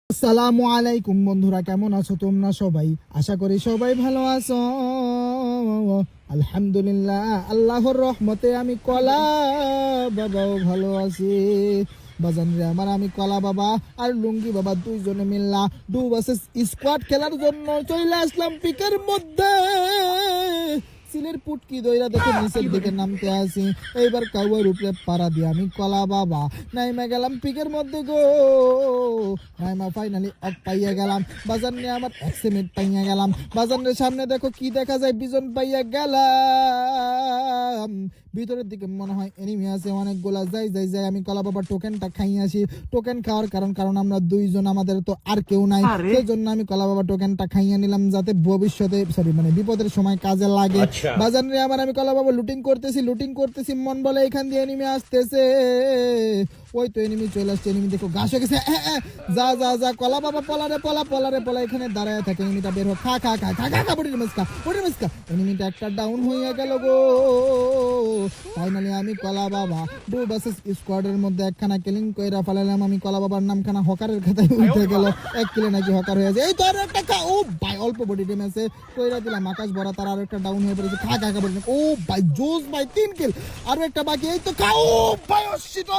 আসসালামু আলাইকুম বন্ধুরা, কেমন আছো তোমরা সবাই? আশা করি সবাই ভালো আছো। আলহামদুলিল্লাহ, আল্লাহর রহমতে আমি কলা বাবাও ভালো আছি। বাজান রে আমার, আমি কলা বাবা আর লুঙ্গি বাবা দুইজনে মিল্লা ডু ভার্সেস স্কোয়াড খেলার জন্য চলে আসলাম পিকের মধ্যে। সিলের পুটকি দইরা দেখে নিচের দিকে নামতে আসি। এইবার কাউয়ের উপরে পাড়া দিয়ে আমি কলা বাবা নাইমা গেলাম পিকের মধ্যে গো। নাইমা ফাইনালি অক পাইয়া গেলাম। বাজার নিয়ে আমার 1 মিনিট পাইয়া গেলাম। বাজারের সামনে দেখো কি দেখা যায়, বিজন পাইয়া গেলাম। ভিতরের দিকে মনে হয় এনিমি আছে অনেকগুলা। যাই যাই যাই আমি কলা বাবার টোকেনটা খাই আসি। টোকেন খাওয়ার কারণ আমরা দুইজন, আমাদের তো আর কেউ নাই, সেই জন্য আমি কলা বাবার টোকেনটা খাইয়া নিলাম যাতে ভবিষ্যতে বিপদের সময় কাজে লাগে। বাজার রে আমার, আমি কলা বাবা লুটিং করতেছি মন বলে এখান দিয়ে এনিমি আসতেছে। ওই তো এনিমি চলে আসছে। এনিমি দেখো ঘাস হয়ে গেছে। যা যা যা কলা বাবা পলা এখানে দাঁড়ায় থাকে। এনিমিটা বের হোক, খা খা খা খা খা খা বডির মিসকা। এনিমিটা একটা ডাউন হয়ে গেল গো। ফাইনালি আমি কলা বাবা ডু ভার্সেস স্কোয়াডের মধ্যে একখানা কিলিং কইরা ফেলালাম। আমি কলা বাবার নামখানা হকারের খাতায় উঠে গেল। 1 কিলে নাকি হকার হয়ে যায়। এই তো আর একটা খা। ও ভাই, অল্প বডি ড্যামেজে কইরা দিলাম। আকাশ ভরা তার আর একটা ডাউন হয়ে পড়েছে। খা খা খা বডি। ও ভাই জোস ভাই, 3 কিল আর একটা বাকি। এই তো খা। ও ভাই শিট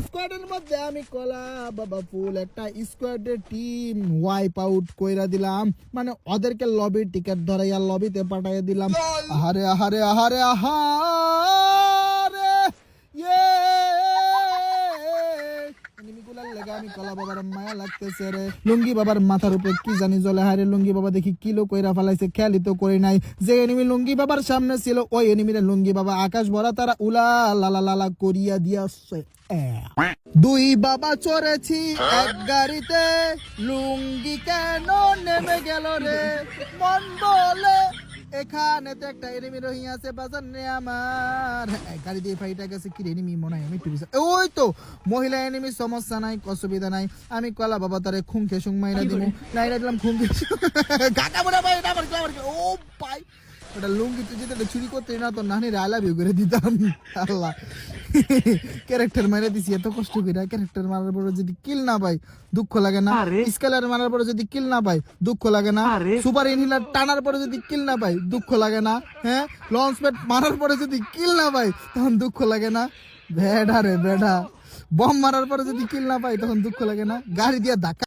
স্কোয়াডের মধ্যে আমি কলা বাবা ফুল একটা স্কোয়াডের টিম ওয়াইপ আউট কইরা দিলাম। মানে ওদেরকে লবি টিকেট ধরাইয়া লবিতে পাঠাইয়া দিলাম। আহারে আহারে আহারে আহারে ইয়ে এনিমিগুলার লেগে আমি কলা বাবার মায়া লাগতেছে রে। লুঙ্গি বাবার মাথার উপরে কি জানি জ্বলে। হারে লুঙ্গি বাবা দেখি কিলো কইরা ফেলাইছে, খেয়ালই তো করি নাই। যে এনিমি লুঙ্গি বাবার সামনে ছিল ওই এনিমিরে লুঙ্গি বাবা আকাশ ভরা তারা উলা লালা লালা করিয়া দিয়াছে। দুই বাবা চড়েছি এক গাড়িতে, লুঙ্গি কেন নেমে গেল রে? মন বলে এখানে তো একটা এনিমি রহিয়া আছে। বাজার নে আমার গাড়ি দিয়ে ফাইটা গেছে। কি এনিমি মনে হয় আমি টুরিস। ওই তো মহিলা এনিমি, সমস্যা নাই, অসুবিধা নাই। আমি কলা বাবা তারে খুঁকে সুং মাইরা দিব। লাইরা দিলাম খুঁকে গাটা বড় ভাই। এটা আমার ও ভাই, ওটা লুঙ্গি তুই যেটা চুরি করতে না তো নানি আই লাভ ইউ করে দিতাম। আল্লাহ, ক্যারেক্টার মারা দিছি এত কষ্ট করে। ক্যারেক্টার মারার পরে যদি কিল না পাই দুঃখ লাগে না? স্কেলার মারার পরে যদি কিল না পাই দুঃখ লাগে না? সুপার ইনহিলার টানার পরে যদি কিল না পাই দুঃখ লাগে না? হ্যাঁ, লঞ্চ প্যাড মারার পরে যদি কিল না পাই তখন দুঃখ লাগে না? বেডা রে বেডা, বম মারার পরে যদি কিল না পাই তখন দুঃখ লাগে না? গাড়ি দিয়ে ধাক্কা